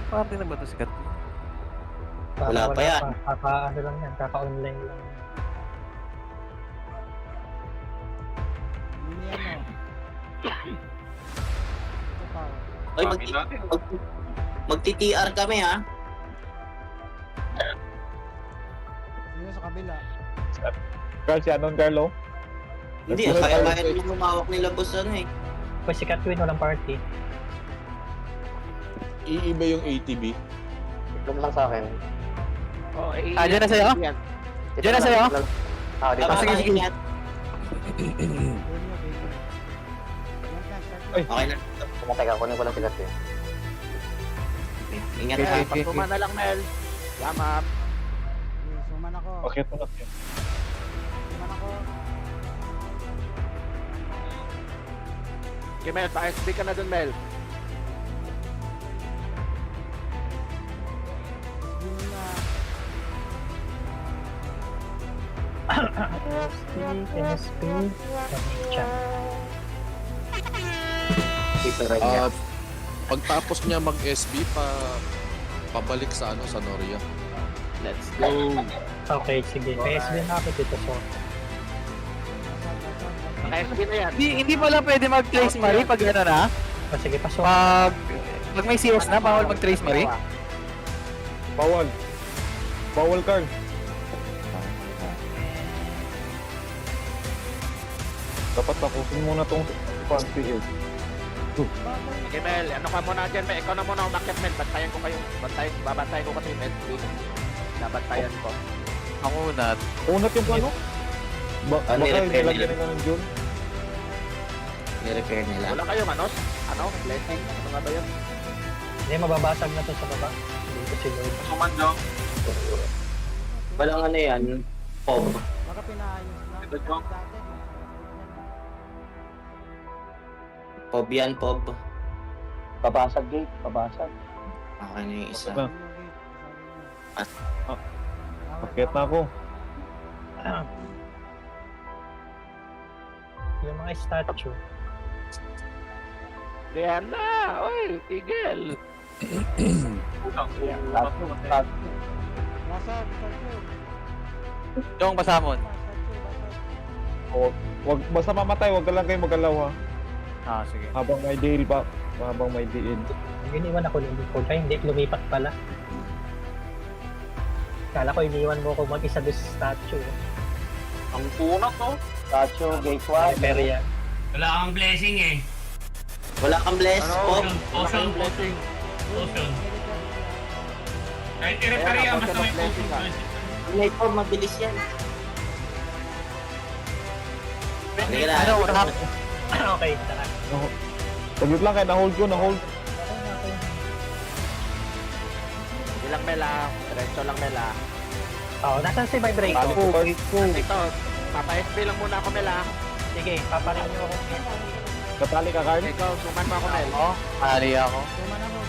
Party na ba ito sikat? Wala pa yan. Kaka-ano lang yan, kaka-online lang. Hindi ano. Ito pa. Ay, magti-TR kami ha. Sino sa kabila? Carl, si Anon Carlo? Hindi, kaya yung lumawak nila boss ano eh. Pag si Catwin, walang party. Iiba yung ATB. Ito lang sa akin. Oh, Dyan na sa'yo? Dyan na sa'yo? Dito. sige, sige. Ingat. Doon nyo, baby. Yan ka, start. Ay. Okay na. Teka, kunin ko lang sigat eh. Ingat Okay, ha. okay. Pagtuma na lang, Mel. Salamat. Okay, suman ako. Okay, ito na. Suman ako. Okay, Mel, pa-SB ka na dun, Mel. Yun na. NSP, Chan. Dito rin niya. Pagtapos niya mag-SB pabalik sa sa Noria. Let's go. Okay, sige. PSB na ako dito, so. Naka-SB na yan. Hindi pala pwede mag-trace Marie pag ano na? Sige, pasok. Pag may CS na, bawal mag-trace Marie? Bawal. Bawal, Carl. Dapat tapusin muna tong PL. Okay, Mel, ano ka muna dyan, Mel? Ikaw na muna umakyat, Mel. Bantayan ko kayo. Babantayan ko kasi yung SB. Nabantayan ko. Ako na. Unat yung ano? Baka ni-repair nilagyan nila. nila ng June. I-repair nila. Wala kayo, Manos? Ano? Blessing? Ano nga ba yun? Hindi, mababasag na to sa baba. Dito si Lord. Walang ano yan. Pob. Baka pinaayos lang. Ito, Jong. Dati, Pob yan, Pob. Babasag gate, babasag. Okay na yung isa. Na. yung gate, sabi niya. Pakit na ako. Yung mga statue. Diana! Oy, Tigel! Nasa statue. Yung pasamon. Wag, basta mamatay, wag ka lang kayo magalaw ha. Sige. Habang may deal pa. Habang may deal. Iniwan ako ng code. Ay, hindi. Lumipat pala. Kala ko iniwan mo ako mag-isa doon sa statue. Ang punat, oh! Statue, gate 1. Pero yan. Wala kang blessing eh. Wala kang bless, Pob. Potion, blessing. potion. Kahit i-repair yan, basta may potion. May Pob, mabilis yan. Sige na. Ano, Okay, tara. Saglit lang kayo, na-hold ko, na-hold. Ilang Mel, ah. Diretso lang, Mel, ah. Oh, nasan si Vibrate? Balik ko, Carl. Ito, papa-SB lang muna ako, Mel, ah. Sige, paparin niyo ako. Natali ka, Carl. Ikaw, suman mo ako, Mel. Mali ako. Suman ako.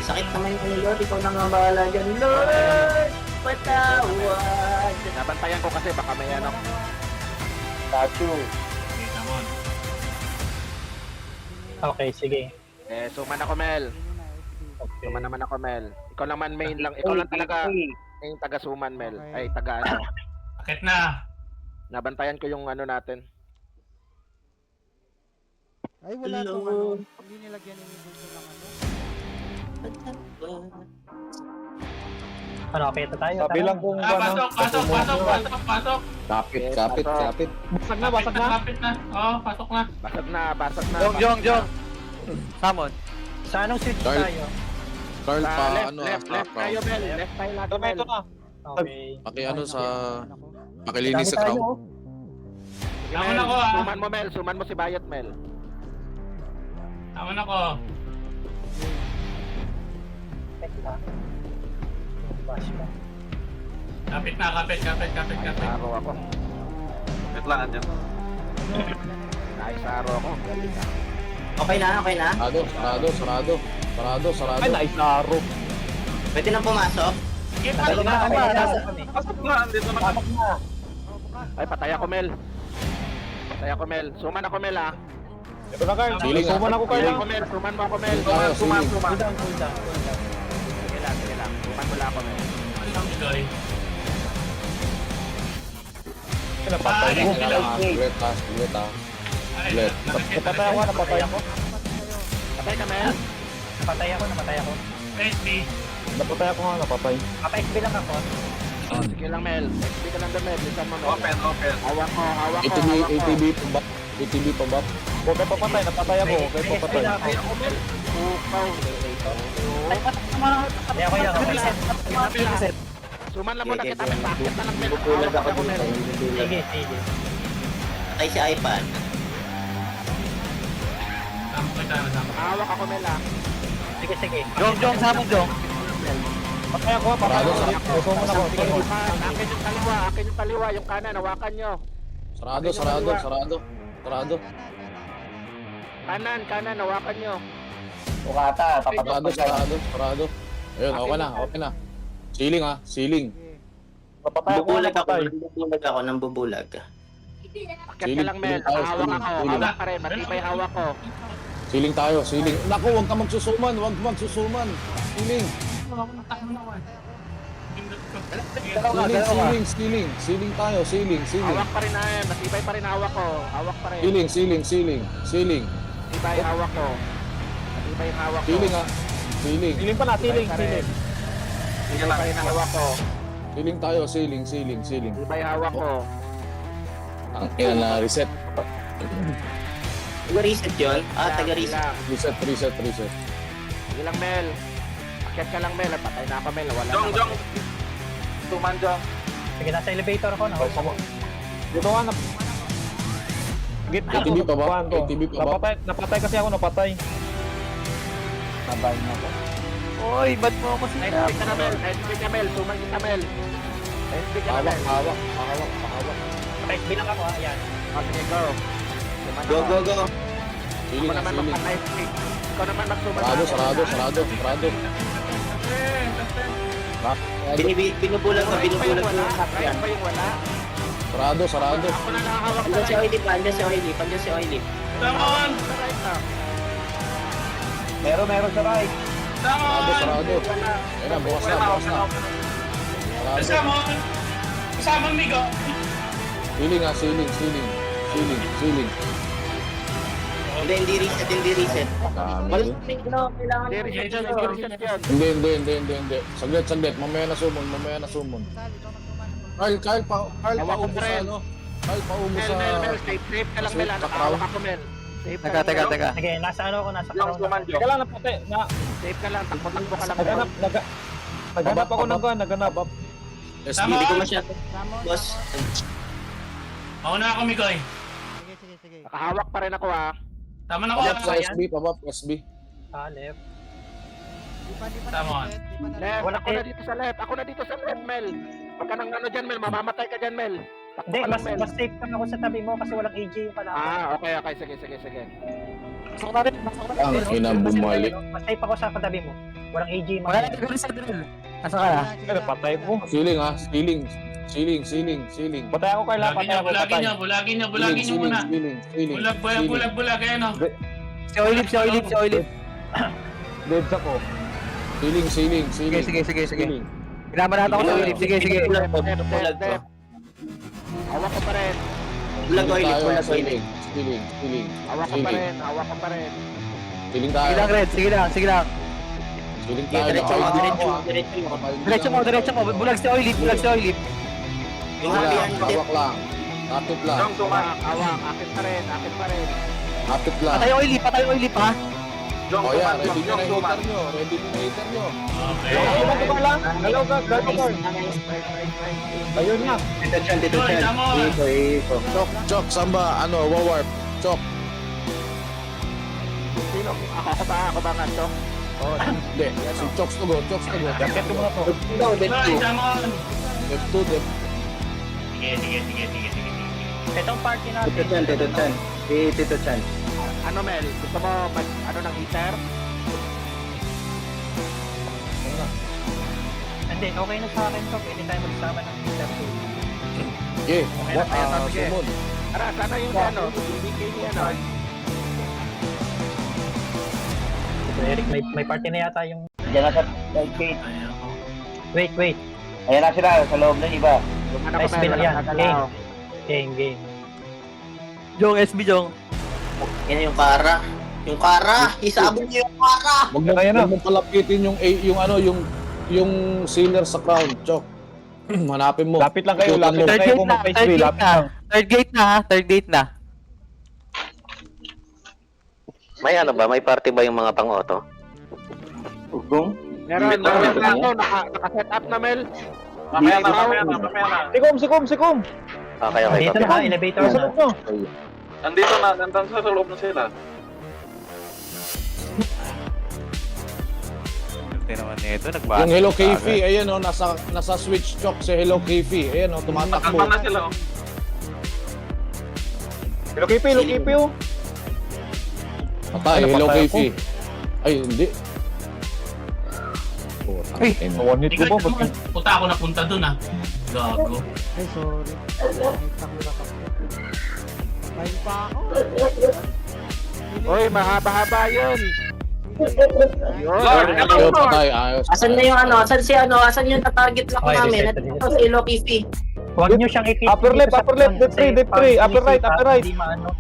Sakit naman yung Lord. Ikaw na nga bahala dyan. Lord! Patawad! Nabantayan ko kasi baka may ano. Statue. Kita mo. Okay, sige. Suman ako, Mel. Okay. Suman naman ako, Mel. Ikaw naman main lang. Ikaw lang talaga yung taga-suman, Mel. Ay, taga ano. Bakit na? Nabantayan ko yung ano natin. Ay, wala tong ano. Hindi nilagyan ni Nibuto ng ano. Ano, okay, ito tayo. Sabi lang kung Pasok, pasok, pasok, pasok, pasok. Kapit, Yes, kapit, pasok. kapit. Basag na, basag na. Kapit na. Oo, pasok na. Basag na, basag na. Jong. Samon. Sa anong switch Carl. tayo? Carl pa Left flat tayo, round. Mel. Left tayo lahat, Ito na, Mel. ito na. Okay. Paki sa Ako. pakilinis sa Dami tayo, ground. oh. Sige, Ako Mel. na ko, ah. Suman mo, Mel. Suman mo si Bayot, Mel. Tama na ko. Teka. Bash pa. Kapit na, kapit. Araw ako. Katlaan dyan. Nice araw ako. Galing ka. Okay na, okay na. Sarado. Ay, nice na arrow. Pwede na pumasok. Sige, Pasok pasok na na. kami, pasok kami. Pasok na, andito na. Pasok na. Ay, patay ako, Mel. Patay ako, Mel. Suman ako, Mel, ah. Ito na, Carl. Siling, Suman ako, Carl. Suman ko, Mel. Suman mo ako, Mel. Tayo, siling. Cool down, cool down. Sige lang, sige lang. Suman mo lang ako, Mel. Napatay ko. Ulit ha, ulit ha. Ulit. Napatay ako, napatay ako. Patay ka, Mel. Namatay ako. Napatay ako nga, napatay. Mapa-XP lang ako. Sige lang, Mel. Sige ka lang, Mel. Lisan mo, Mel. Open. Hawak ko, hawak ko, ATB, hawak ko. ATB pabab. ATB pabab. Huwag kayo papatay, napatay ako. Huwag kayo papatay. Patay ako, Mel. Ukaw. Hindi ako yan. Reset. Suman lang muna kita, Mel. Bakit na lang, Mel? Bubulag Hawak ako ako, Mel. dito. Sige, sige. Patay si iPad. Hawak ako, Mel, ah. Sige, sige. Jong, samon, Jong. Patay ako, patay ako. Suman ako. Akin yung kaliwa, akin yung kaliwa. Yung kanan, hawakan nyo. Sarado, sarado, sarado. Sarado. Kanan, hawakan nyo. Ukata, papatok Sarado, pa dyan. sarado, sarado. Ayun, okay na, okay na. Siling ha, siling. Napatay ako, Bubulag ako. napatay. Nambubulag. Akit ka lang, Mel. Hawak ako. Hawak pa rin. Matibay hawak ko. Siling tayo, siling. Naku, huwag ka magsusuman, huwag magsusuman. Siling. Siling, siling. Siling tayo, siling, siling. Hawak pa rin na yan. Matibay pa rin hawak ko. Hawak pa rin. Siling, siling, siling. Siling. Matibay hawak ko. Matibay yung hawak ko. Siling ha. Siling. Siling pa na, siling, siling. Matibay pa rin ang hawak ko. Siling tayo, siling, siling, siling. Matibay hawak ko. Ang ina na reset. Taga-reset yun? Ah, Sige taga-reset. lang. Reset, reset, reset. Sige lang, Mel. Akit ka lang, Mel. At patay na ako, Mel. Wala na ako. Suman dyan. Sige, nasa elevator ako. Dito nga, gitna ATB pa ba? Kuhaan ko. ATB pa ba? Napatay kasi ako, napatay. Sabay na ako. Oy, ba't mo ako sinap? SB ka na, Mel. SB ka, Mel. Suman kita, Mel. SB ka na, Hawak, Mel. hawak, hawak, hawak. Mapa-XP lang ako. Ayan. Sige, go. Suman Go, ako. go, go. Siling Ikaw ha, naman siling. magpa-SB. Ikaw naman magsuman. Sarado, sarado, sarado, sarado. Binubulag ko, binubulag ko yung Kaya sakyan. pa yung wala. Sarado, sarado. Ako na nakahawak Andyan si Oilip, andyan si Oilip, andyan si Oilip. Meron sa right. Sarado, sarado. Ayun na, bukas na, bukas na. Sarado. Kasamang migo. Siling ha, siling, siling. Siling, siling. Hindi reset. Dami. Wala kailangan Hindi, reset yan, hindi reset yan. Hindi. Saglit, saglit. Mamaya na sumon, mamaya na sumon. Kyle, Hawak paumo ko pa sa rin. ano? Kyle, paumo sa... Mel, safe ka lang, Mel. Nakahawak ako, Mel. Safe ka lang, Teka. Mel. Sige, nasa ano ako, nasa Yung crown. suman dyan. Teka lang, napatay. Safe ka lang, takbo-takbo ka lang, Mel. Naghanap ako ng gun, naghanap. SB. Hindi ko masyado. Boss, Mauna ako, Mikoy. Sige. Nakahawak pa rin ako, ha. Tama na Pabab sa ko. SB, pabab, SB. Ah, left. Di pa Tama. na reset, di pa na Left, Wala ako na dito sa left. Ako na dito sa left, Mel. Huwag ka nang ano dyan, Mel. Mamamatay ka dyan, Mel. Takbo Hindi, ka lang, Mel. mas safe lang ako sa tabi mo kasi walang AJ yung kalaban. Ah, okay. Sige. Pasok na rin. Ang ina bumalik. Mas safe ako sa katabi mo. Walang AJ yung Wala na gagawin sa drill. Asa ka na? Napatay ko. Siling ha, siling. Siling. Patay ako, Carl. Patay ako, patay. Bulagin nyo muna. Siling. Bulag, ayan o. Si Oilip. Dead ako. Siling. Sige. Siling. Pinamanata ko sa Oilip. Sige. binubulag ko, Left. binubulag ko. Hawak ko pa rin. Bulag ko, Oilip, Tayo, bulag ko, siling. Oilip. Siling. Hawak ko pa rin. Siling Sige tayo. lang, Red. Sige lang. Siling Sige, tayo. diretso mo. Bulag si Oilip. Yung Wala, happy hand, hawak lang. Kapit lang. Hawak. Akin pa rin. Kapit lang. Patay Oilip, ha? O yan, ready nyo na hitter nyo. Okay. Dito lang. Hello, Carl. Ayun nga. Dito dyan. Mikoy, tama. Ito. Chok, samba, wawarp. Chok. Sino? Ako ba nga, Chok? Hindi, si Choks to go. Jacket ko muna to. Mikoy, tama. F2, Sige. Itong party natin. Dito dyan. Dito dyan. Ano, Mel? Gusto mo ng heater? Hindi, okay na sa akin to. Pwede tayo magsama ng Mr. Okay, Okay na tayo, sige. sumun. Tara, sana yung ano? Yung BK niya, ano? Eric, may party na yata yung... Diyan na sa gate. Wait. Ayan na sila, sa loob ng iba. Sumana ko, SB Mel. lang yan. Walang gagalaw. Game. Jong, SB Jong. Yan yung Kara. Yung Kara! Isabog niyo yung Kara! Wag mo, wag mo palapitin yung sealer sa crown, Chok. Hanapin mo. Lapit lang kayo, lapit lang Third kayo gate kung na, mag-PSV, third gate lapit na. lang. Third gate na. May ano ba? May party ba yung mga pang-auto? Ugong? Meron naka-set up na, Mel. Mamaya na. Sikom! Okay, Dito na ha, elevator Nasa na. loob nyo. Nandito na, nandun sa loob na sila. Naman nito, Yung Hello Kefi, ayan o, nasa switch, Chok, si Hello Kefi. Ayan o, tumatakbo. sila. Lukipi, oh. Patay, Ano, Hello patay Kefi. Ay, hindi. Ay, one hit ko po. Puta ako napunta dun ah. Gago. Ay, sorry. Nakita ko. Kain pa ako. Uy, mahaba-haba yun. Ayun, patay, ayos. Asan na yung ano? Asan yung na-target lock Okay, namin? reset, Ito si Lokifi. Huwag nyo siyang ipit. Upper left, deep 3, upper right.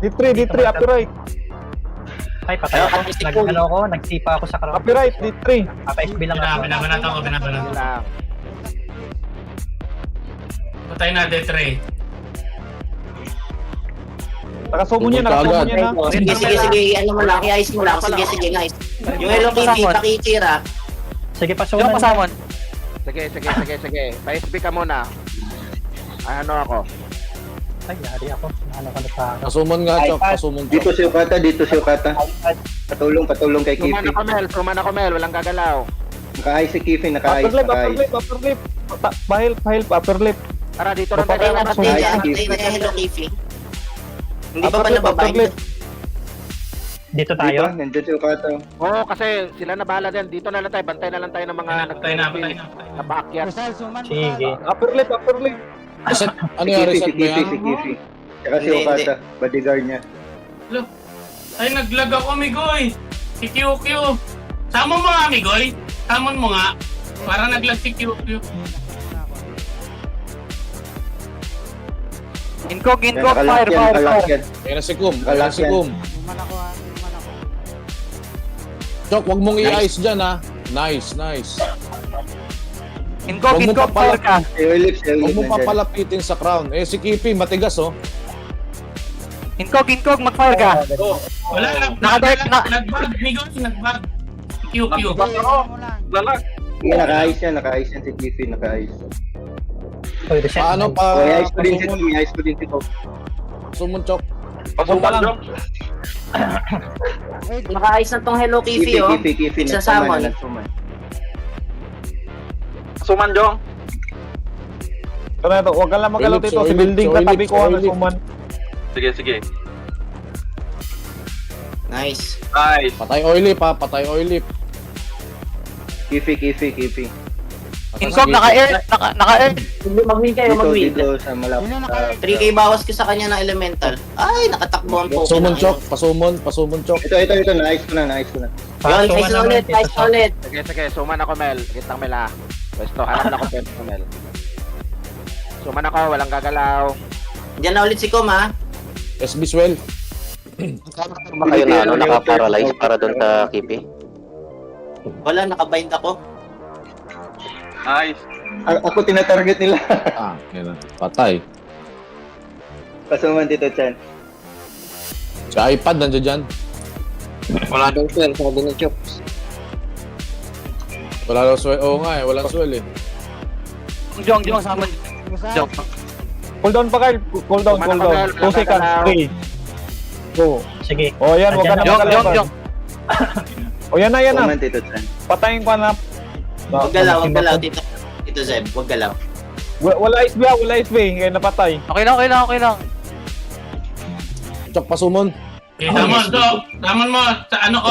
Deep 3, upper right. Ay, patay ako. Nagsipa ako sa crowd. Upper right, deep 3. Apa-SB lang ako. Binabanat ako. Lang. Patay na, Detre. Nakasumo niya na. Sige. Ano mo lang, i-ice mo lang. Sige, guys. Yung Lokifi, pakitira. Sige, Jong, pasunan. pasamon. Sige. Pa-SB ka muna. Ano ako? Ay, yari ako. Ano ka na pa ako. Pasumon nga, Chok, pasumon, Dito Chok. si Okata. Patulong kay Kifi. Suman ako, Mel. Walang gagalaw. Naka-ice si Kifi, naka-ice. Upper left. Pahil, upper left. Tara, dito na Patay tayo. na yung Lokifi. Hindi pa ba nababahin? Dito tayo. Nandiyan si Okata. Oo, kasi sila na bahala din. Dito na lang tayo. Bantay na lang tayo ng mga Patay na. napaakyat. Rizal, suman. Sige. Upper left. Reset, ano Si yung Kifi, reset ba yan? si Kifi. Tsaka si Hindi, Okata, bodyguard niya. Ay, naglag ako, Migoy. Si QQ. Samon mo nga, Migoy. Samon mo nga. Para naglag si QQ. Inkog, Yan, fire. nakalock yan. Ayan na si Kum. Suman ako ha. Chok, wag mong i-ice dyan, ha. Nice. Inkog, Huwag mo fire ka. Si Olive, Huwag mo nandyan. papalapitin sa crown. Eh, si Kipi, matigas, oh. Inkog, mag-fire ka. Wala, nagbag, Migoy. Nagbag. QQ. Sige, naka-ice yan si Kifi, naka-ice. Oy, reset. Paano pa? Okay, ice ko din si Tom. Pasumon, Chok. Pasok lang. Naka-ice na tong Hello Kifi, oh. Kifi, Sasamon. Suman, Jong. Ito na ito, huwag ka lang magalaw dito. Si building katabi ko ang suman. Sige. Nice. Patay oily pa, patay oily. Kifi. Inkog, naka-air. Mag-win kayo, mag-win. Dito sa malapit. 3k bawas ko sa kanya ng elemental. Ay, nakatakbo ang Pokemon. Pasumon, Chok. Pasumon, Chok. Ito, na-ice ko na. Yun, nice ulit. Sige. Suman ako, Mel. Kitang Mel, ha. Pwesto, hanap na ako pwesto, Mel. Suman ako, walang gagalaw. Diyan na ulit si Kom, ha. SB Swell. Kayo na ano, naka-paralyze para doon sa Kipi? Wala, nakabind ako. Ako tinatarget nila. Yan na. Patay. Pasuman dito, Chan. Si iPad, nandiyan dyan. Wala daw swell, sabi ni Chok. Wala daw swell. Oo nga, walang swell, eh. Jong, samon. Jong. Cool down pa, Kyle. Cool down. 2 seconds. 3. 2. Sige. O yan, huwag ka na magalaw. Jong. O yan na. Suman dito, Chan. Patayin ko na. Wag galaw, Dito, Zeb, wag galaw. Wala SB. Kaya napatay. Okay lang. Chok, pasumon. Okay, Samon mo. Sa ano ko?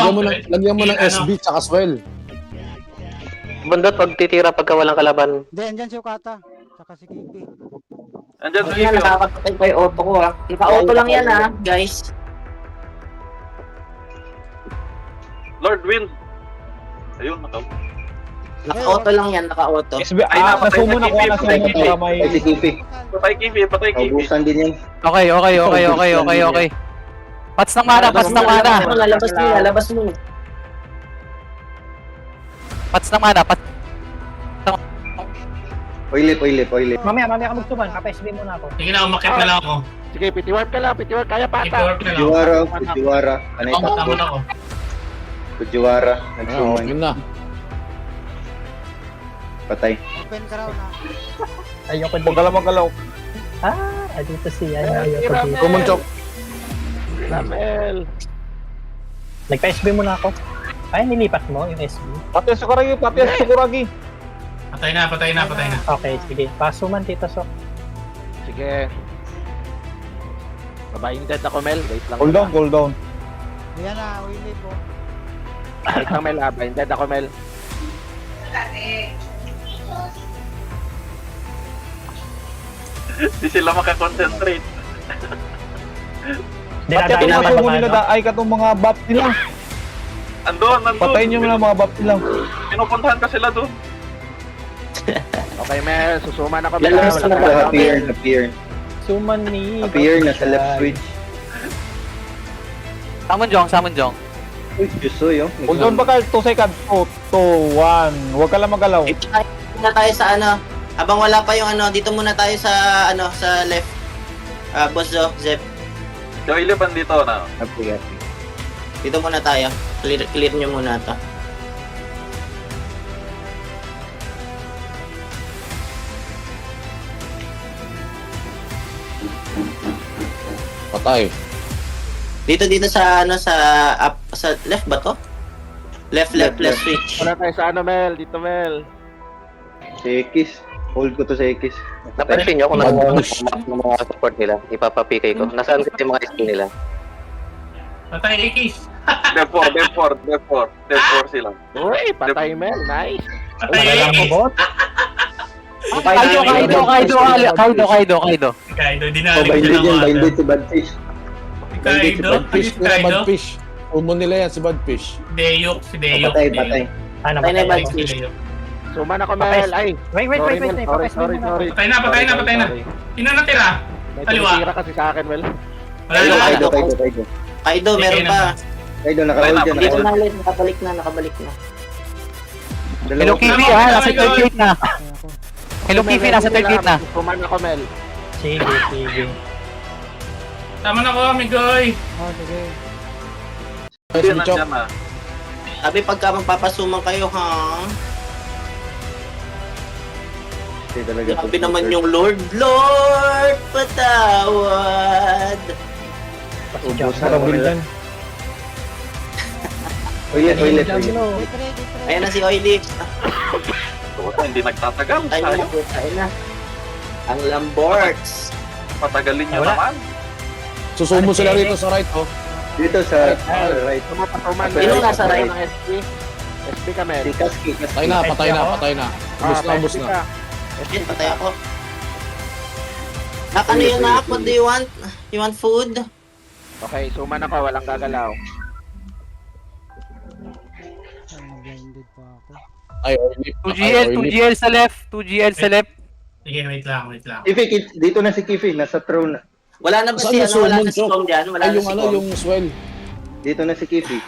Lagyan mo ng SB tsaka swell. Bundot, pag titira pagka walang kalaban. Hindi, andyan si Okata. Saka si Kipi. Yan, nakakapatay pa yung auto ko, ha. Naka-auto lang yan, ha, guys. Lord Wind. Ayun, Naka-auto lang yan, naka-auto. SB, nasumo na kuha na sumo para may... Patay si Kifi. Patay Naubusan din yan. Okay. Pats ng mana, pats ng mana. Lalabas mo, lalabas mo. Pats ng mana, pats. Oilip. Mamaya ka magtuman. Kapa-SB muna ako. Sige na, umakit na lang ako. Sige, pitiwarp ka lang, kaya pata. Ito-work na lang ako. Fujiwara. Anay Tama takbo. na ako. Fujiwara. Ayun, Nagsuman. yun na. Patay. Open ka raw na. Ayoko Huwag ka lang magalaw. Dito siya. Ayoko dito. Sumun, Chok. Ramel. Nagpa-SB muna ako. Ay, nilipat mo yung SB. Pati Sukuragi. Patay na. Okay, sige. Pasuman, Tito Sok. Sige. Babaeng dead ako, Mel. Wait lang. Cool down. Ayan na, Willie po. Wait lang, Mel. Babaeng dead ako, Mel. Di sila makakonsentrate. Pati Dinadaan yung naman sumo ba, nila ano? ay katong mga buff nila. Andun. Patayin nyo na mga buff nila. Pinupuntahan ka sila doon. Okay, Mel. Susuman ako, Mel. Lalabas na ba? Appear. Suman ni... Appear na sa left switch. Summon Jong. Uy, Diyos yun. Cool down pa Carl, 2 seconds. 2, 1. Huwag ka lang magalaw. Dito muna tayo sa ano. Habang wala pa yung ano, dito muna tayo sa ano, sa left. Boss Zo, Zep. So, ilipan dito na. Okay. Dito muna tayo. Clear nyo muna to. Patay. Dito sa ano, sa up, sa left ba to? Left switch. Wala tayo sa ano, Mel. Dito, Mel. Si X. Hold ko to sa X. Napansin nyo kung ano yung mga support nila. Ipapapikay ko. Nasaan kasi yung mga skill nila? Patay, Ikis. Dev 4 sila. Uy, patay, Mel. Nice. Patay, Wala ko Ikis. bot. Kaido. Kaido, Oh, dinalig binded niya yan. ng Binded si Badfish. Kaido? Badfish nila, Kaido? Badfish. Sumun nila yan, si Badfish. Si Deyok. Patay. Patay na Namatay. ba? Si Deyok. Suman ako, Mel. Ay. Wait. Sorry. Papa-SB muna ako. Patay na. Sino natira? May Kaliwa. tumitira kasi sa akin, Mel. Wala na. Kaido. Kaido, meron pa. Kaido, naka-hold dyan. Dito naka-hold. na ulit, nakabalik na. Hello Kifi nasa third gate na. Hello Kifi, nasa third gate na. Suman ako, Mel. Sige. Tama na ko, amigoy. Sige. Ay, si Chok. Sabi pagka magpapasuman kayo, ha? Hindi talaga. Grabe naman yung Lord, patawad. Marabil dyan. Toilet. Wait, ready. Ayan na si Oily. Hindi nagtatagal. Tayo na po, tayo na. Ang Lamborts. Patagalin nyo naman. Susumo sila rito sa right, oh. Dito sa right. Sumapatuman, Sino Mel. nasa right? ng SB? SB ka, Mel. Si Kaski. Patay na. Ubus na. Yan, patay ako. Ano yun na? What do you want? You want food? Okay, suman ako. Walang gagalaw. Blinded pa ako. Ay, oily. 2GL sa left. Sige, wait lang. Kifi, dito na si Kifi. Nasa throne na. Wala na ba Saan si yung ano? Wala summon, na si Chok? Kong dyan? Wala Ay, na yung si ano, Kong. yung swell. Dito na si Kifi.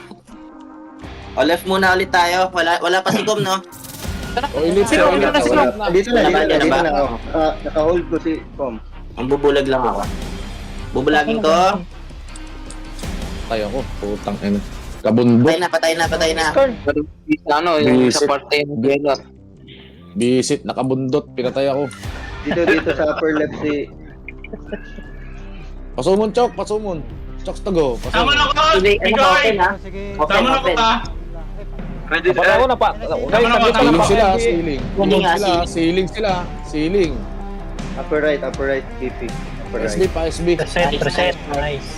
O, left muna ulit tayo. Wala pa si Kong, no? Oily, Sino? oily. Sino? Wala. Dito na. Dito na ba? Oh. Naka-hold ko si Kom. Ang bubulag lang ako. Bubulagin ko. Patay ako. Putang ina. Kabundok. Patay na. Ano, yung Visit. sa parte ng Vienna. Bisit, nakabundot. Pinatay ako. Dito sa upper left si... Pasumon, Chok. Chok, tago. Tama na ko, Hindi, ano amigoy. open, ha? Sige. Tama na ko Open. ka. Ready, Dapat ako na pa. Guys, Tama na, nandito Ceiling na pa. sila, ceiling. Hindi nga, Ceiling sila. Ceiling. Upper right, Kifi. Upper SB right. pa, SB. Reset. Nice.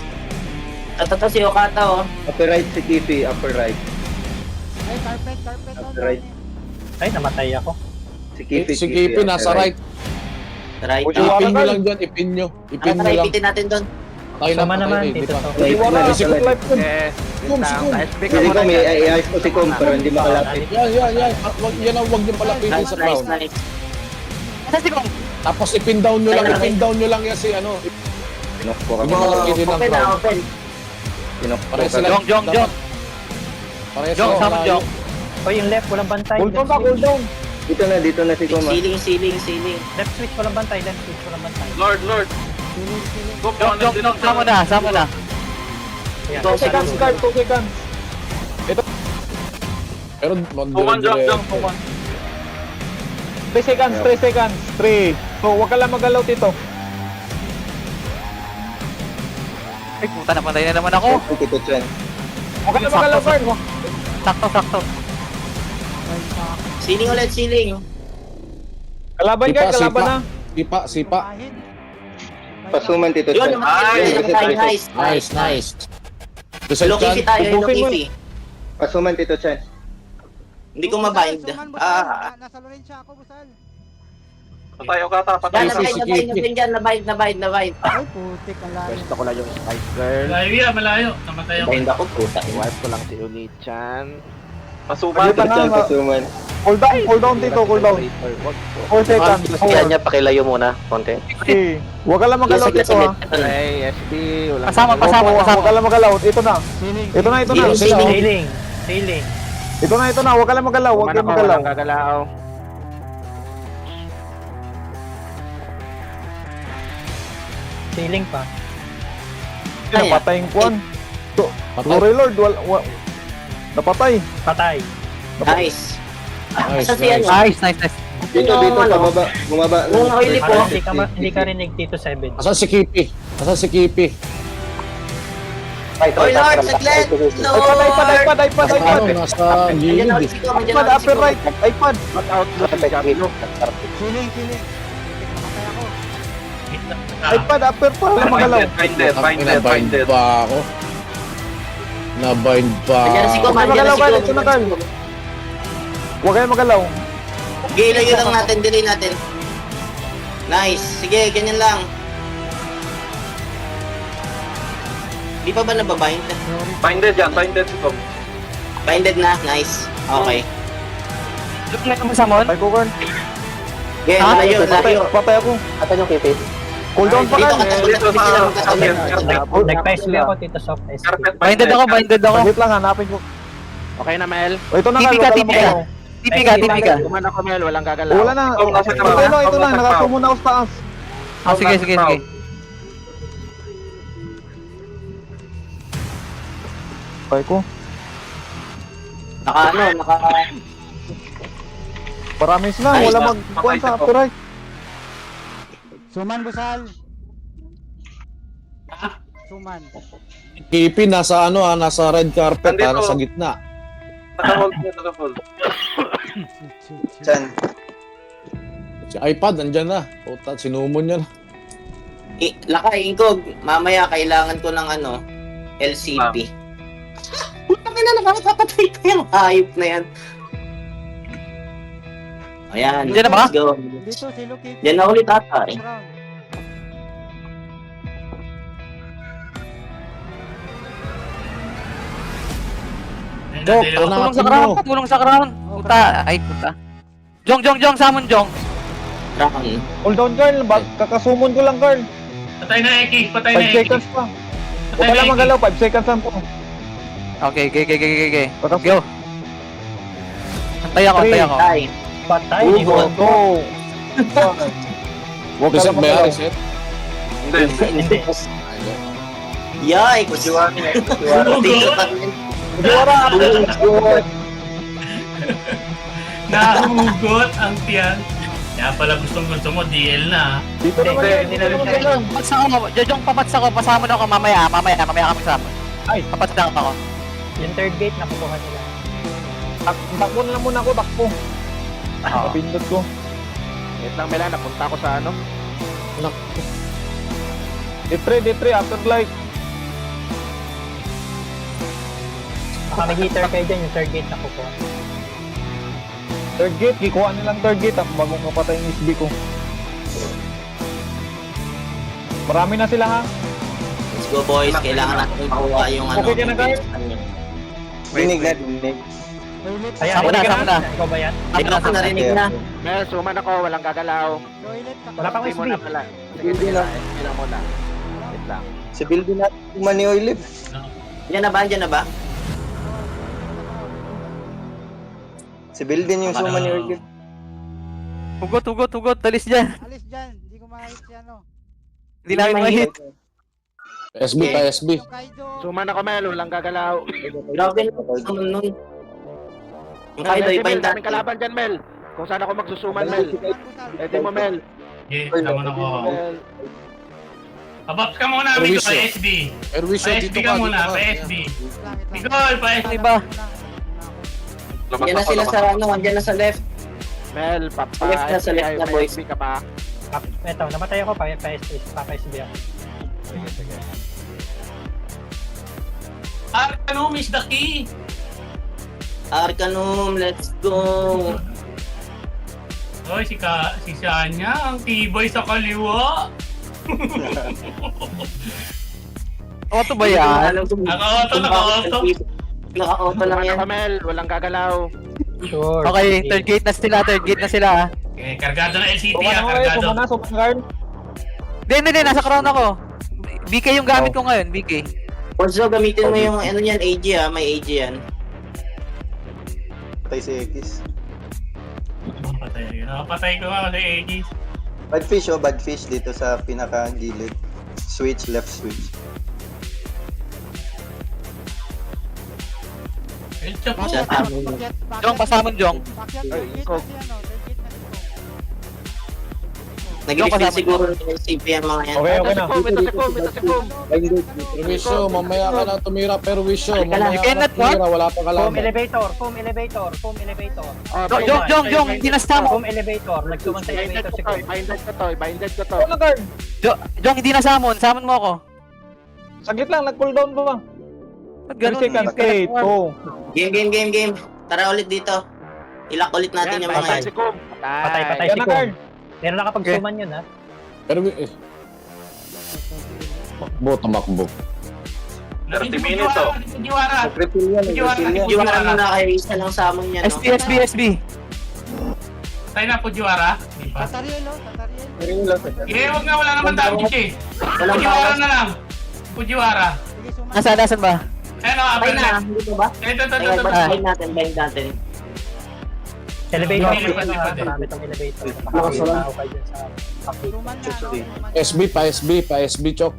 Ito si Okata, oh. Upper right si Kifi, upper right. Ay, carpet. Upper right. Ay, namatay ako. Si Kifi, Si Kipi nasa right. Right. Uy, Oh. Ipin nyo lang dyan, ipin nyo. Ipin nyo lang. Ipitin natin doon. Tayo na, Sama patay naman, na, hindi Tito pa. Sok. Live Wala, na, si Kum live Kum. Eh, Kum, si Kum. sa SB ka Hindi ko, muna may dyan. i-ayos ko si Kum, pero hindi makalapit. Yan. Yan ang huwag niyo palapitin Nice, sa nice, ground. nice. Asa si Kong? Tapos ipin down nyo lang yan si ano. Pinok po kami. Yung mga lapitin ng Open na, ground. open. Pinok po Pareho sila. kami. Jong. Pareho Jong, sila sama malayo. Jong. O yung left, walang bantay. Cool down Left pa, cool switch. down. Dito na si Kum. Ceiling. Left switch, walang bantay. Left switch, walang bantay. Lord. Jong, sama na. Ayan. 2 seconds, Carl, 2 seconds. Pero mag-dire-diretso. 3 seconds, 3 seconds. 3. So, huwag ka lang magalaw, Tito. Ay, puta, napantay na naman ako. Tito Chen. Huwag ka lang magalaw, Carl. Sakto. Ceiling ulit, ceiling. Kalaban ka, kalaban na. Sipa. Sumahin. Pasuman, Tito Yun, Chen. Nice. Reset Low kifi dyan. tayo, low Ubusin mo. kifi. Pasuman, Tito Chen. Hindi ko mabind. Nasa Lorencia ako, Busal. Tayo ka, patay Yan, ka. nabind. Ay, putik ang lalim. Gusto ko lang yung Spice Girl. Malayo. Namatay ako. Bind ako, puta. Wipe ko lang si Unichan. Pasuman, Tito Chen, pasuman. Cool down, Tito, cool down. 4 seconds. Kaya niya, pakilayo muna, konti. 3. Huwag ka lang magalaw, Tito, ha. Hey, SB. Wala Pasama. Huwag ka lang magalaw. Ito na. Ito na. Ceiling. Sailing. Ito na. Huwag ka lang magalaw. Huwag ka magalaw. Walang gagalaw. Sailing pa. Ay, patay yung kwan. Glory Lord, napatay. Patay. Nice. Nice, Asa si ano? Nice. Dito, pababa. Bumaba. Kung oily po. Parang hindi ka rinig Tito 7. Asan si Kipi? Oy, Lord, saglit! Lord! iPad. Ano, nasa Andiyan gilid na eh. ulit si Kom, iPad, upper right. iPad. Not out look. Gabino. Siling. Putik, namatay ako. iPad, upper pa. Wala magalaw. Nabind pa ako. Nabind pa. Andiyan si Kom, Huwag kayo andiyan magalaw, si Carl. Ito na, Kom. Carl. Huwag kayo magalaw. Gilayo lang natin, delay natin. Nice. Sige, ganyan lang. Di pa ba nababind? Binded si Tom. Binded na, nice. Okay. Look na naman sa mon. Patay ko, Carl. Okay, layo. Patay ako. Atan yung Kipi. Cool down pa, Dito, Carl. Dito sa Nag-PSB ako Tito Sok. Binded ako. Wait lang, hanapin ko. Okay na, Mel. O, ito na, Carl. TV Huwag ka. ka lang magalaw. TV ka. Kuman ako, Mel. Walang gagalaw. Wala na. Ito na. Nakasumo na ako sa taas. Sige. Patay ko. Naka... Marami sila. Wala mag-kuhan sa upper right. Suman, Busal. Suman. Kipi nasa nasa red carpet, nasa gitna. Naka-hold. Chen. Si iPad nandyan na. Puta, sinumon niya na. Lakay, Ingkog. Mamaya kailangan ko ng LCP. Putang ina, nakakapatay ko yung hayop na yan. Ayan, Diyan na ba? let's go. Dito, si Lucky. Diyan na ulit ata eh. Brown. Tulong sa crown. Puta. Jong, samon Jong. Brown. Hold on, Carl. Kakasumon ko lang, Carl. Patay na Eki. 5 seconds pa. Huwag ka lang magalaw. 5 seconds lang po. Okay. Kakas- Go. Antay ako. Patay. Patay. Go. Go. Huwag ka Reset lang ba yan? magalaw. Reset? Hindi. Yikes! Dito pa rin. Juara. Nahugot ang tiyan. Kaya pala gusto mo, DL na. Dito naman yan. Dito naman yan. Jong, papats ako. Pasama na ako mamaya ka magsama. Ay. Papats na ako. Yung third gate, nakukuha nila. Takbo na lang muna ako. Takbo. Napindot ko. Wait lang, Mela. Napunta ako sa D3. Afterlight. Baka may heater kayo dyan, yung third gate nakukuha. Third gate. Kikuha nilang third gate. Bagong kapatay yung SB ko. Marami na sila, ha? Let's go boys, kailangan natin makuha yung ano. Okay ka na, guys? Dinig na, dinig. Ayan, Sama na, hindi ka sama na. Ikaw ba yan? Hindi ako narinig na. Mel, suman ako, walang gagalaw. Toilet ka. Wala pang Hindi mo SB. na pala. Sige lang. SB lang muna. Wait lang. Sa building natin yung money oil. Diyan na ba? Diyan na ba? Sa building yung Ano? suman ni oil. Hugot, talis dyan. Alis dyan. Hindi ko makahit si ano. Hindi namin ma-hit. SB pa SB. Yung Kaido. Suman ako, Mel, walang gagalaw. Grabe naman nun. Yung Kaido, Mel, iba yung daming kalaban dyan, Mel. Kung saan ako magsusuman, Mel. Pwede mo, Mel. Yeah, naman ako. Mel. Pabaps ka muna, amigo, pa SB. Erwisyo, Pa dito SB ka, ka muna, dito pa ka. SB. Langit lang. Migol, pa SB. Iba. Diyan na sila sa ano, andyan na sa left. Mel, Left na, sa left na, boys. SB ka pa. Eto, namatay ako pa SB ako. Sige, sige. Arcanum is the key. Arcanum, let's go. Hoy, si Shanya, ang tibay sa kaliwa. Auto ba yan? Naka-auto. Naka-auto lang Suman yan. ako, Mel, walang gagalaw. Sure. Okay, third gate na sila. Okay, kargado na LCT Suman ako eh, kargado. suman guard. Hindi, nasa crown ako. BK yung gamit ko ngayon, BK. Also, gamitin mo yung ano yan, AG ah. May AG yan. Patay si X. Napatay ko nga kasi Aegis. Bad fish dito sa pinaka-gilid. Switch, left switch. El Chapo. Siya, tama. Jong, pasamon, Jong. Pakyat Ay, yung gate ikaw. na si ano. Yung gate na si Nag-refill siguro ng LCP ang mga yan. Okay na. Ito si Kum. Erwisyo, mamaya ka na tumira. Erwisyo, mamaya You ka na cannot what? tumira. Wala pa Foam kalaban. elevator. Jong, dinasta mo. Foam elevator. Nagsuman sa elevator si Kum. Binded ko to. Ano guard? Jong, hindi na samon mo ako. Saglit lang, nag-cooldown pa ba? Ba't 3 ganun? seconds. 8, 2. Game. Tara ulit dito. Ilak ulit natin yung mga patay. yan. Si Kum. Patay Yan si na Kum. guard. Pero nakapagsuman yun ha. Tumakbo. 30 minutes oh. Fujiwara. Refill yan, refill yan. Iwan mo na kayo, isa lang sa amon yan. No? SB. Tayo na Fujiwara. Di pa. Tatariel oh. Tatariel. Eh, wag nga, wala naman damage eh. Walang Fujiwara bawas. na lang. Fujiwara. Sige, suman. Nasaan ba? Ayun o, Sabay upper na, left. dito ba? Ito. Bind natin. Elevator. Lipad. Marami tong elevator. Nakakasalaw kayo dyan sa update. Suman na. Suman. SB pa SB, Chok.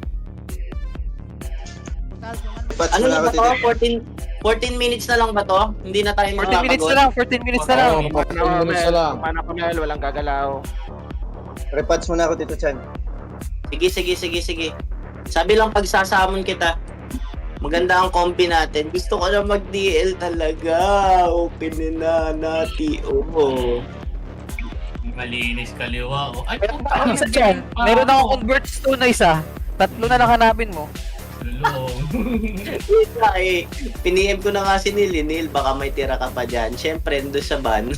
Total, suman. Patch Ano mo na na ba ako to? dito. 14 minutes na lang ba to? Hindi na tayo 14 minutes na lang, 14 minutes na lang. Oo, 14 minutes na lang. Paano ko, Mel, walang gagalaw. Repatch mo na ako dito, Chan. Sige. Sabi lang pagsasamon kita. Maganda ang combi natin. Gusto ko na mag-DL talaga. Open na natin. Oo. Malinis kaliwa. Oh. Ay, Isa dyan, meron akong convert stone na isa. 3 na lang hanapin mo. Lulong. Wait na eh. Piniem ko na nga si Nil. Baka may tira ka pa dyan. Siyempre, doon sa ban.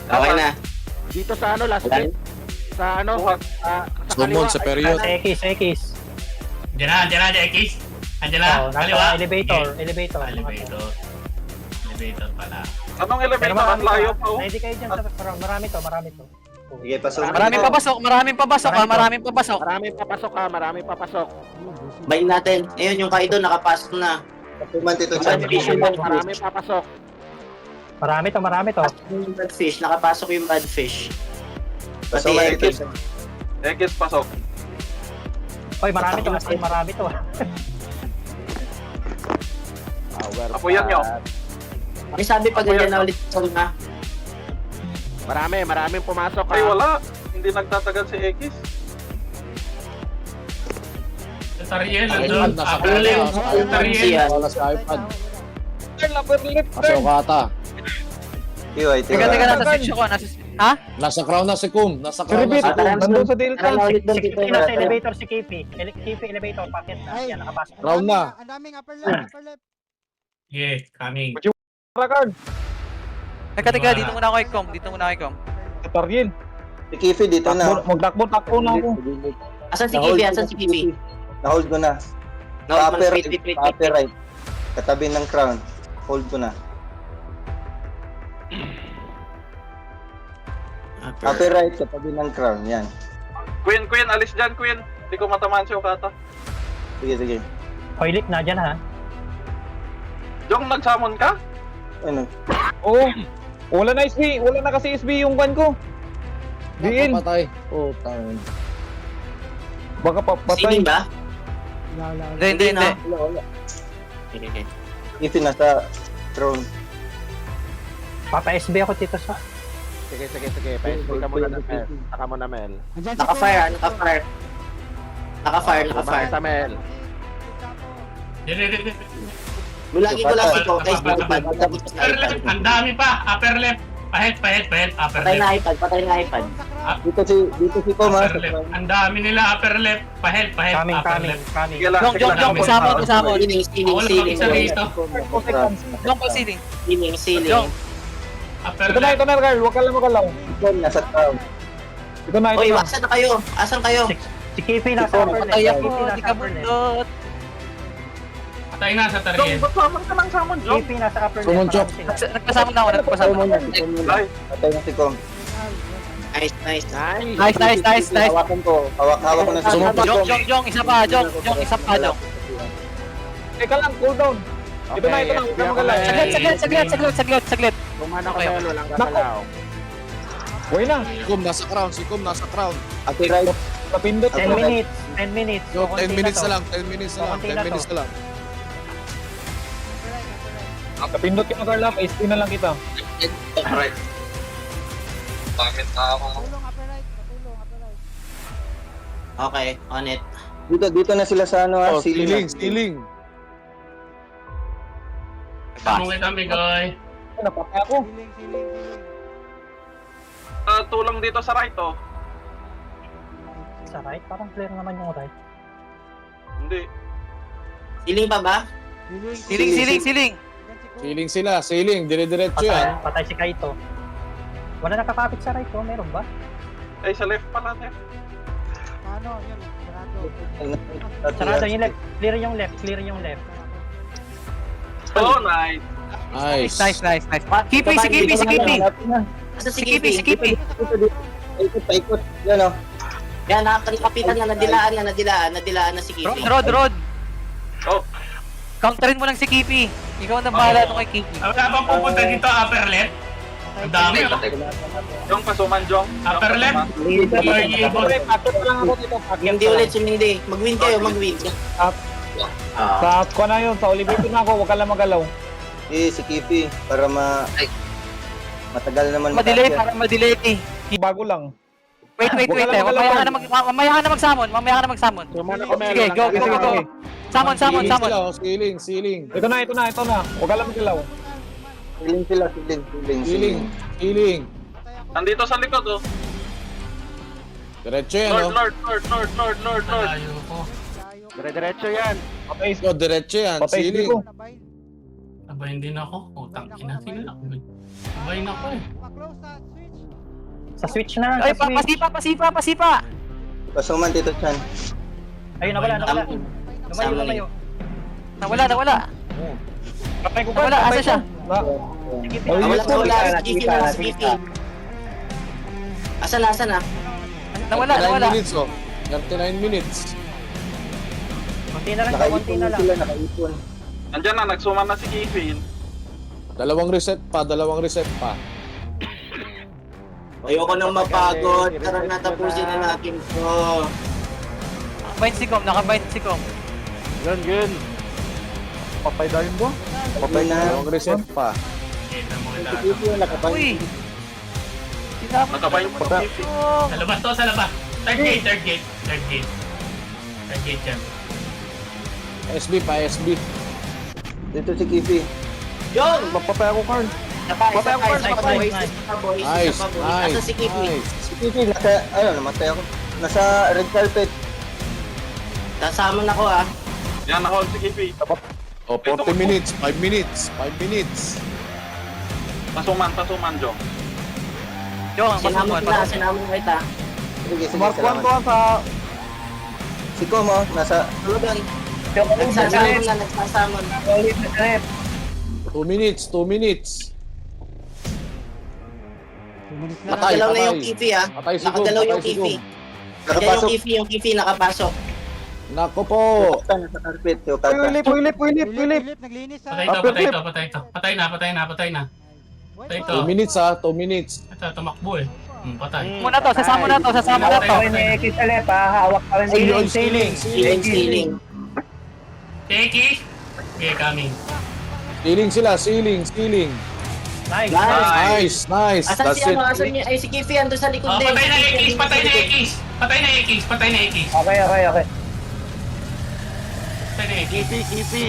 Okay na. Dito sa ano, last Okay. bit. Sa ano, sa Summon sa period. X. Diyan na, X. Andiyan na, Oh, kaliwa. nasa elevator. Okay. Elevator. Elevator pala. Anong Pero elevator? marami Ang layo to. pa oh. Hindi kayo dyan. Marami to. Sige, pasok. Maraming papasok. Maraming papasok. Bind natin. Ayun, yung Kaido nakapasok na. Tuman dito, Chan. Maraming papasok. Marami to. Yung bad fish. Nakapasok yung bad fish. Pasok na dito, Chan. Ekis, pasok. Hoy, marami to. As in, marami to. Apoyan nyo. May sabi pag ganyan na ulit sa na. Maraming pumasok. Ay, wala. Hindi nagtatagal si Ekis. Tariel, Ang nandun. iPad nasa Upper left. Tariel. Wala sa iPad. Turn, upper left, Pasok turn. ka ata. Teka. Teka, nasa section ko. Ha? Nasa crown na si Kum. Nasa crown na Repeat. si Kum. Nandun sa Delta. Tara na ulit doon dito. Nasa elevator si KP. KP elevator. Packet na. Yan, nakapasok. Round na. Ang daming upper left. Yeah, coming. Rakard. Teka, dito muna ako i-com. Targin. Si Kifi dito na. Magtakbo na ako. Asan si Kipi? Asan si Kipi? Na-hold ko na. No, Upper wait, wait, wait, wait. upper right. Katabi ng crown. Hold ko na. Upper right, katabi ng crown. Yan. Queen, alis dyan, Queen. Hindi ko matamaan si Okata. Sige, sige. Hoylik na dyan ha. Jong, nagsamon ka? Ano? Oo. Wala na SB. Wala na kasi SB yung van ko. Diin. Patay. Oh, tangin. Baka papatay. Siling ba? Hindi. Wala, wala. Okay. Kifi nasa crown. Papa-SB ako dito sa... Sige. Pa-SB ka muna na, Mel. Saka mo na, Mel. Andyan si Naka-fire, Kuya. naka-fire. Naka-fire, Kumain naka-fire. sa Mel. Hindi. Lagi ko lang ito. Guys, Upper left, ang dami pa. Upper left. Pahit. Upper patay na left. iPad, patay na iPad. Dito si Tom ha. Upper left. Ang dami nila upper left. Pahit. Coming. Upper left. Sige lang, Jong, kasama. Ceiling. Wala kang isa rito. Jong, pa ceiling. Ceiling. Jong. Upper Ito left. na, Carl. Huwag ka lang magalaw. Nasa crown. Ito na. Oy, asan na kayo? Asan kayo? Si Kifi nasa upper left. Patay ako, Kifi di nasa ka upper left. bundot. Patay na sa Jong, target. ba't samon ka ng samon, Jong? Kifi nasa upper left. Sumunchok. Marami sila. Nagpasama na ako. Patay muna. Ay. Patay na si Tom. Nice. Nice. Hawakan ko. Hawak ko na si Tom. Jong, isa pa. Jong, isa pa. Jong. Teka lang, cool down. Ito na. Huwag ka magalaw. Saglit. Kumana ka, Okay. Mel. Walang gagalaw. Huwag na. Si Kum nasa crown. Upper right. Kapindot. 10 minutes. 10 minutes. Yo, 10 Kukunti minutes to. na lang. 10 minutes na lang. Kukunti 10 na to. minutes na lang. Kapindot ka na, Carl. SB na lang kita. Patulong, upper right. Okay, on it. Dito na sila sa ano ha. Oh, stealing. Samungit kami, Goy. Napatay ako. Siling. Tulang dito sa right, oh. Sa right? Parang clear naman yung right. Hindi. Ceiling pa ba? Siling. Andyan si Kuya. Stealing sila. Stealing. Dire-diretso yan. Patay si Kaito. Wala nakakapit sa right, oh. Meron ba? Ay, sa left pala, left. Paano? Yun. Sarado. Sarado yung left. Clear yung left. Oh, nice. Nice. Nice. Kipi. Asan si Si Kipi? Kipi. Paikot. Yan o. Yan, nakakapitan na, nadilaan na si Kipi. Rod. Oh. Counterin mo lang si Kipi. Ikaw na bahala nung kay Kipi. Wala bang pupunta dito upper left? Ang dami, oh. Jong, pasuman, Jong. Upper left. Upper yibot. Pakit lang ako dito. Hindi ulit sumindi. Mag-win kayo, mag-win. Sa ko na yun. Sa Oliveto na ako. Huwag ka lang magalaw. Si Kifi. Para matagal naman. Madelay makakaya. para madelay. Bago lang. Wait. Mamaya ka na magsamon. Sumana ko, Mel. Sige, go. Samon. Stealing. Ito na. Huwag ka lang magalaw. Healing. Nandito sa likod, oh. Diretso yan, oh. Lord. Malayo ko. Dire-diretso yan. Patay Oh, diretso yan. Patay Stealing. ko. Sabayin din ako. Utang ina sila. Sabayin ako eh. Pa-close na. Switch. Sa switch na. Ay, Sa switch. pasipa. Pasuman, Tito Chan. Ayun, nawala. Lumayo. Nawala. Patay ko Nawala, asa siya? Sige, Wala, si Kipi. Asan na? Nawala. 39 minutes, oh. 39 minutes. Konti na lang. Nakaipon. Nandiyan na, nagsuman na si Kevin. Dalawang reset pa. Ayoko nang mapagod. Tara na, tapusin na natin to. Nakabind si Com. Yun. Patay dahil mo. Patay na. Dalawang reset pa. Kita mo kailangan. Kifi nakapay. Uy! Sinabot Nakabayin mo to, Kevin. Sa labas. Third gate dyan. SB pa, SB. Dito si Kifi. Yun! Magpapay ako, Carl. Isa pa, boys. Nice. Asan si Kipi? Si Kifi, namatay ako. Nasa red carpet. Sasamon ako ah. Yan, naka-hold si Kevin. Oh, 40 minutes. 5 minutes. Pasuman, Jong. Jong, Sinamon pasok mo. kita, sinamon kita. Sige, sige, Markuan ko salamat. sa... Si Komo, nasa... Tulungan. Nagsasamon na, nagsasamon. 2 minutes, 2 minutes. 2 minutes na lang. Patay, Nakagalaw na yung patay. Kifi ah. Patay si Gum, Nakagalaw yung patay si Kifi. Gum. Nakapasok. Yung Kifi nakapasok. Nako po. Nasa carpet, yung kata. Philip, Philip, naglinis ha. Patay to, patay to, patay to. Patay na, patay na, patay na. Patay to. 2 minutes ha, 2 minutes. Ito, tumakbo eh. Patay. Muna to, sasama na to, sasama na to. Ceiling, ceiling, Ceiling, ceiling. Keki? Okay, coming. Ceiling sila, ceiling, ceiling. Nice. Nice, nice. Asan That's si ano, it. asan niya? Ay, si Kifi ando sa likod Oh, din. patay na X, patay na X. Patay na X, patay na X. Okay. Patay na X. Kipi.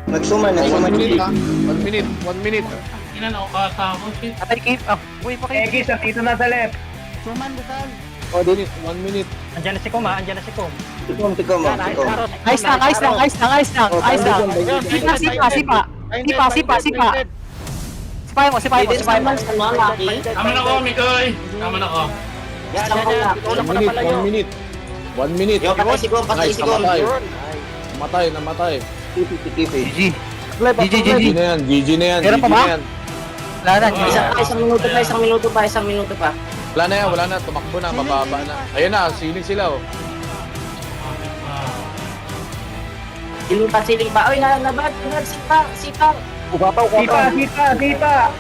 Nagsuman, 1 nagsuman. minute ha. 1 minute, 1 minute. Ina na ako katapos shit. Patay Keep. Uy, pakita. Suman, Rizal. 1 minute. Andyan na si Kom ha, andyan na si Kom. Si Komo, si Komo. Ayos lang, ayos lang, ayos lang, ayos lang, ayos lang. Sipa. Sipahin mo, sipahin mo, Pwede sipahin mo. naman sa mga laki. Tama na ko, Mikoy. Tama na ko. Yes, sa mga laki. 1 minute, 1 minute. 1 minute. Yo, patay si Gum, patay Nice, si Gum. namatay. Namatay, namatay. Kifi, si Kifi. GG. GG GG. na yan, GG na yan, Meron GG pa ba? na yan. Wala na, GG. Isang minuto pa. Wala na yan, wala na. Tumakbo na, mababa na. Ayan na, ceiling sila oh. Siling pa. Oy, nabad, sipa.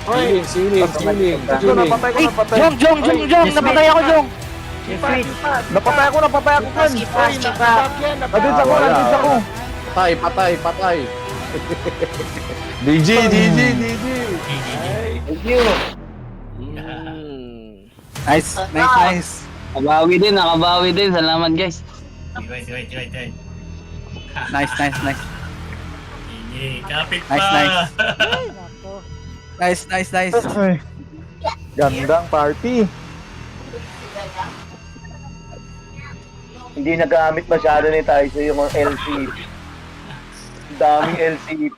Ceiling, ceiling, ceiling, Ito, ceiling. napatay ko, Ay, napatay. Jong, napatay ako, Jong. Napatay ako, Ken. Sipa. Nandito ako, nandito ako. Patay. DG. Nice. Nakabawi din. Salamat guys. Wait. Nice. Kapit pa. Nice. Ay, nako. Nice. Gandang party. Hindi nagamit masyado ni Tyso yung LCP. Daming LCP.